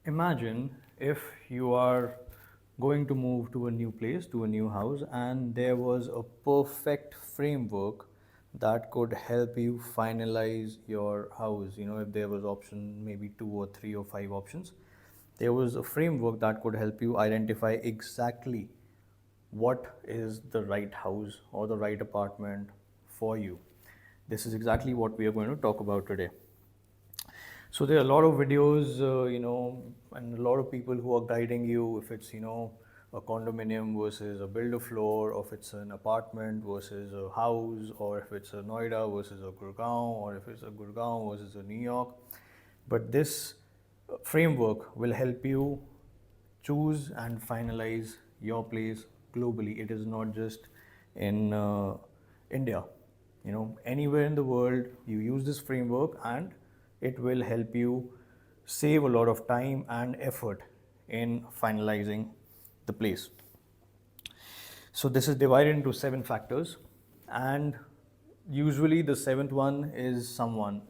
Imagine if you are going to move to a new place, to a new house, and there was a perfect framework that could help you finalize your house. If there was option, maybe two or three or five options, there was a framework that could help you identify exactly what is the right house or the right apartment for you. This is exactly what we are going to talk about today. So there are a lot of videos, and a lot of people who are guiding you if it's, a condominium versus a build a floor, or if it's an apartment versus a house, or if it's a Noida versus a Gurgaon, or if it's a Gurgaon versus a New York. But this framework will help you choose and finalize your place globally. It is not just in India. Anywhere in the world, you use this framework and it will help you save a lot of time and effort in finalizing the place. So this is divided into 7 factors, and usually the seventh one is someone.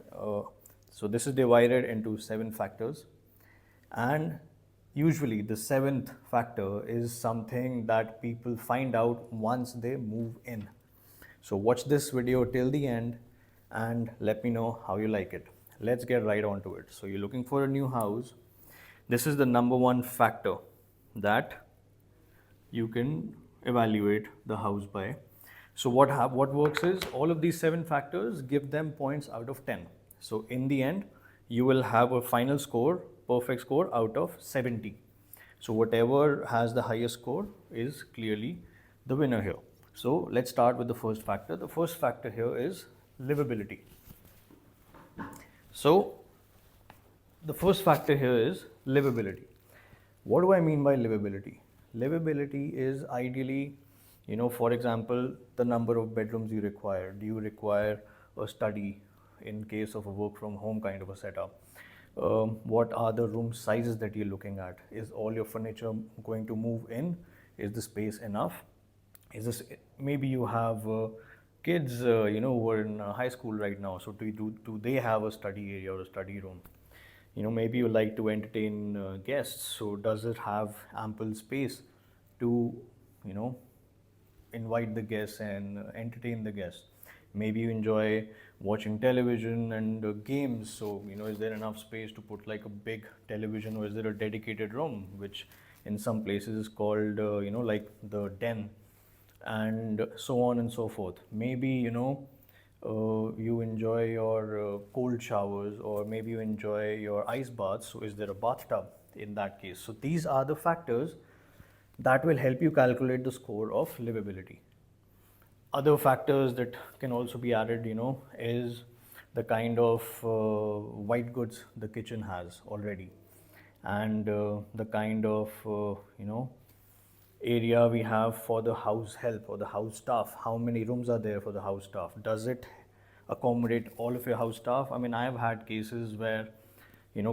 So this is divided into 7 factors, and usually the seventh factor is something that people find out once they move in. So watch this video till the end and let me know how you like it. Let's get right onto it. So you're looking for a new house. This is the number one factor that you can evaluate the house by. So what works is all of these 7 factors, give them points out of 10. So in the end, you will have a final score, perfect score out of 70. So whatever has the highest score is clearly the winner here. So let's start with the first factor. The first factor here is livability. So the first factor here is livability. What do I mean by livability? Livability is ideally, for example, the number of bedrooms you require. Do you require a study in case of a work from home kind of a setup? What are the room sizes that you're looking at? Is all your furniture going to move in? Is the space enough? Is this, maybe you have kids, who are in high school right now. So do they have a study area or a study room? Maybe you like to entertain guests. So does it have ample space to, invite the guests and entertain the guests? Maybe you enjoy watching television and games. So, is there enough space to put like a big television, or is there a dedicated room, which in some places is called, like the den, and so on and so forth. Maybe, you enjoy your cold showers, or maybe you enjoy your ice baths. So, is there a bathtub in that case? So, these are the factors that will help you calculate the score of livability. Other factors that can also be added, is the kind of white goods the kitchen has already, and the kind of, area we have for the house help or the house staff. How many rooms are there for the house staff? Does it accommodate all of your house staff? I mean, I have had cases where,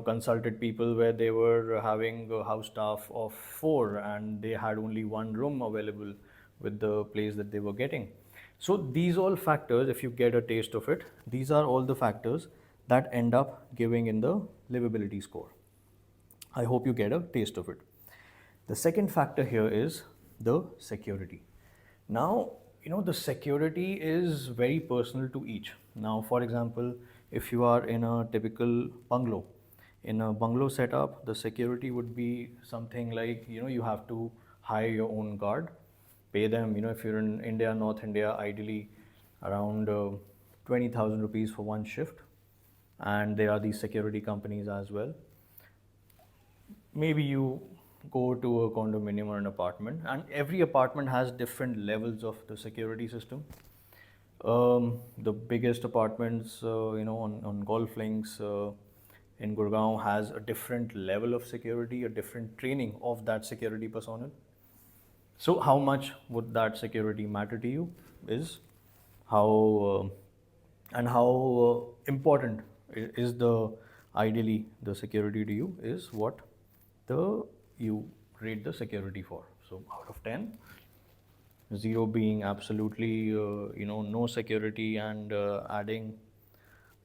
consulted people where they were having a house staff of 4 and they had only one room available with the place that they were getting. So these all factors, if you get a taste of it, these are all the factors that end up giving in the livability score. I hope you get a taste of it. The second factor here is the security. Now, the security is very personal to each. Now, for example, if you are in a typical bungalow, in a bungalow setup, the security would be something like, you have to hire your own guard, pay them, if you're in India, North India, ideally around 20,000 rupees for one shift. And there are these security companies as well. Maybe you go to a condominium or an apartment, and every apartment has different levels of the security system. The biggest apartments, on golf links in Gurgaon has a different level of security, a different training of that security personnel. So how much would that security matter to you is how important is the ideally the security to you is what you rate the security for. So out of 10, 0 being absolutely no security and adding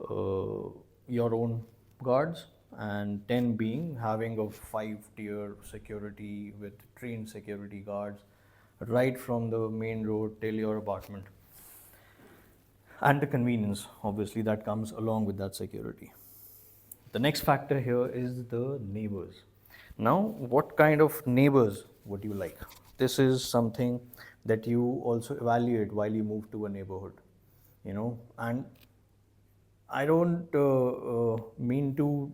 your own guards, and 10 being having a 5-tier security with trained security guards right from the main road till your apartment, and the convenience obviously that comes along with that security. The next factor here is the neighbors. Now, what kind of neighbors would you like? This is something that you also evaluate while you move to a neighborhood, and I don't mean to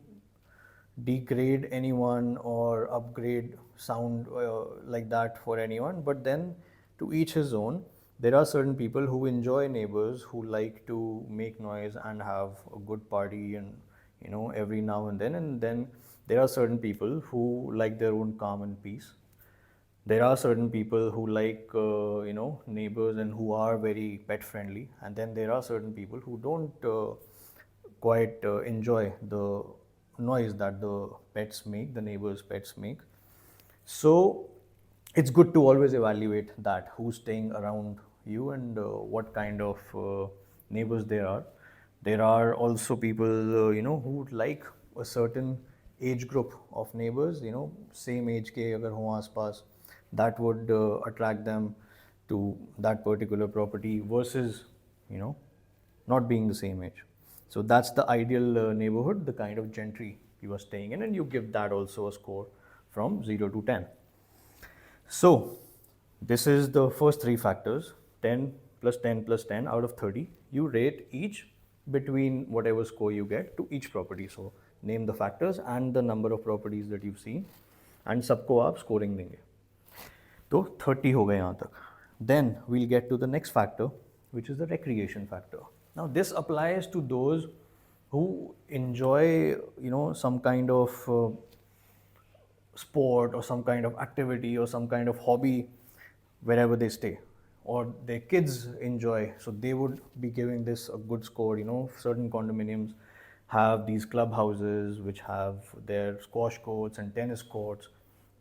degrade anyone or upgrade sound like that for anyone, but then to each his own. There are certain people who enjoy neighbors who like to make noise and have a good party, and every now and then there are certain people who like their own calm and peace. There are certain people who like neighbors and who are very pet friendly, and then there are certain people who don't quite enjoy the noise that the pets make, the neighbors pets make. So it's good to always evaluate that who's staying around you, and what kind of neighbors there are. There are also people who would like a certain age group of neighbors, same age के अगर हों आसपास, that would attract them to that particular property versus you know not being the same age. So that's the ideal neighborhood, the kind of gentry you are staying in, and you give that also a score from 0 to 10. So this is the first three factors: 10 plus 10 plus 10 out of 30. You rate each between whatever score you get to each property. So name the factors and the number of properties that you've seen, and सबको आप scoring देंगे. तो 30 हो गए यहाँ तक. Then we'll get to the next factor, which is the recreation factor. Now this applies to those who enjoy some kind of sport or some kind of activity or some kind of hobby wherever they stay, or their kids enjoy, so they would be giving this a good score. Certain condominiums have these clubhouses which have their squash courts and tennis courts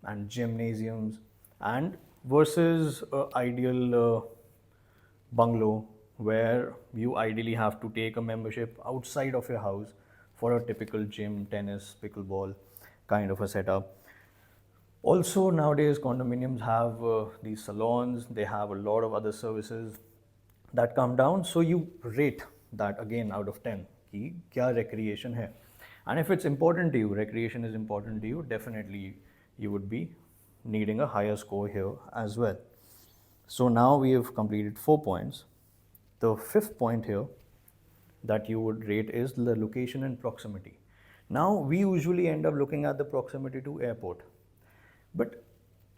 and gymnasiums, and versus ideal bungalow where you ideally have to take a membership outside of your house for a typical gym, tennis, pickleball kind of a setup. Also, nowadays, condominiums have these salons, they have a lot of other services that come down. So, you rate that again out of 10. Ki kya recreation hai? And if it's important to you, recreation is important to you, definitely you would be needing a higher score here as well. So, now we have completed 4 points. The fifth point here that you would rate is the location and proximity. Now, we usually end up looking at the proximity to airport. But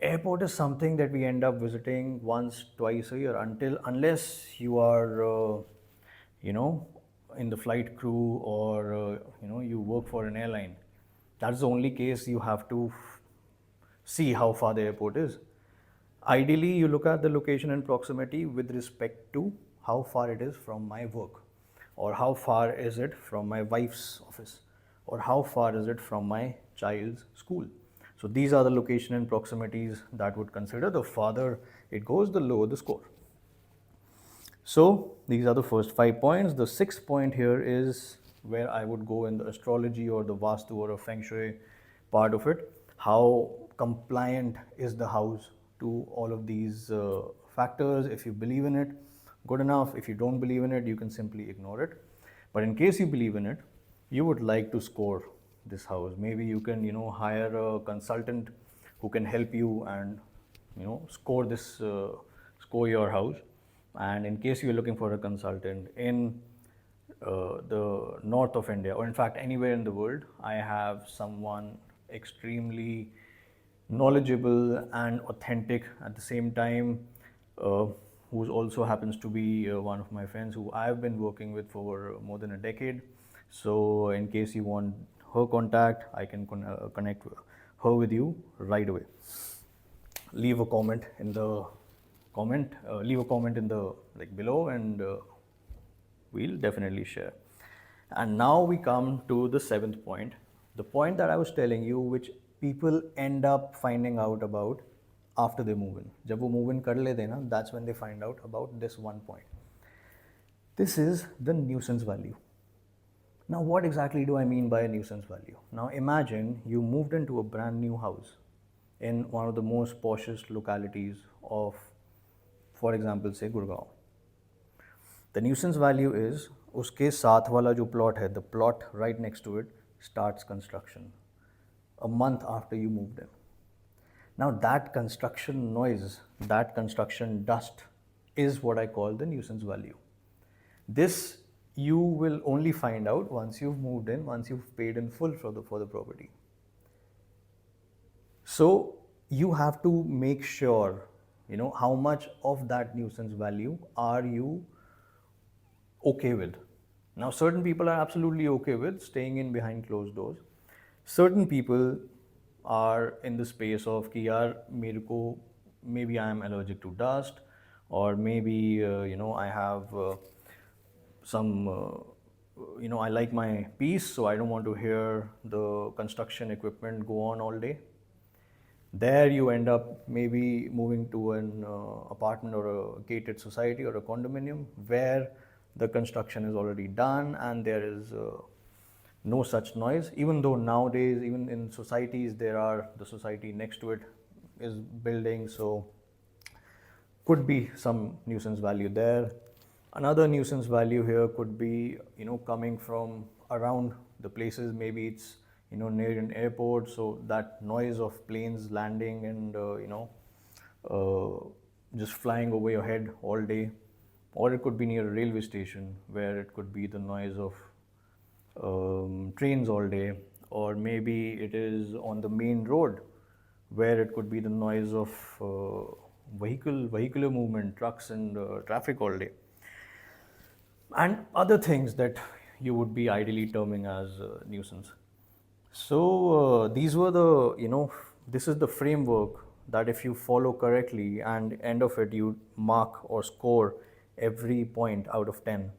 airport is something that we end up visiting once, twice a year, unless you are, in the flight crew, or you work for an airline. That's the only case you have to see how far the airport is. Ideally, you look at the location and proximity with respect to how far it is from my work, or how far is it from my wife's office, or how far is it from my child's school. So these are the location and proximities that would consider. The farther it goes, the lower the score. So these are the first 5 points. The sixth point here is where I would go in the astrology or the Vastu or a Feng Shui part of it. How compliant is the house to all of these factors? If you believe in it, good enough. If you don't believe in it, you can simply ignore it. But in case you believe in it, you would like to score this house. Maybe you can hire a consultant who can help you and score this score your house. And in case you're looking for a consultant in the north of India, or in fact anywhere in the world, I have someone extremely knowledgeable and authentic at the same time, who also happens to be one of my friends who I've been working with for more than a decade. So in case you want her contact, I can connect her with you right away. Leave a comment in the below, and we'll definitely share. And now we come to the seventh point, the point that I was telling you, which people end up finding out about after they move in. जब वो move in कर लेते हैं ना, that's when they find out about this one point. This is the nuisance value. Now, what exactly do I mean by a nuisance value? Now, imagine you moved into a brand new house in one of the most poshest localities of, for example, say Gurgaon. The nuisance value is उसके साथ वाला जो plot है, the plot right next to it starts construction a month after you moved in. Now that construction noise, that construction dust is what I call the nuisance value. This you will only find out once you've moved in, once you've paid in full for the property. So you have to make sure, how much of that nuisance value are you okay with. Now, certain people are absolutely okay with staying in behind closed doors. Certain people are in the space of कि यार मेरे को maybe I am allergic to dust, or maybe I have some I like my peace, so I don't want to hear the construction equipment go on all day. There you end up maybe moving to an apartment or a gated society or a condominium where the construction is already done and there is no such noise. Even though nowadays, even in societies, the society next to it is building, so could be some nuisance value there. Another nuisance value here could be, coming from around the places. Maybe it's, near an airport, so that noise of planes landing and, just flying over your head all day. Or it could be near a railway station where it could be the noise of trains all day. Or maybe it is on the main road where it could be the noise of vehicular movement, trucks and traffic all day, and other things that you would be ideally terming as nuisance. So these were this is the framework that if you follow correctly, and end of it you mark or score every point out of 10,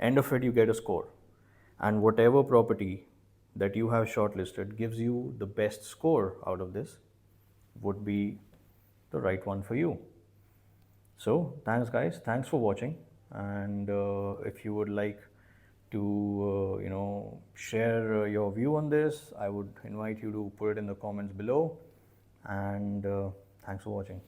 end of it you get a score, and whatever property that you have shortlisted gives you the best score out of this would be the right one for you. So thanks guys, thanks for watching, and if you would like to share your view on this, I would invite you to put it in the comments below, and thanks for watching.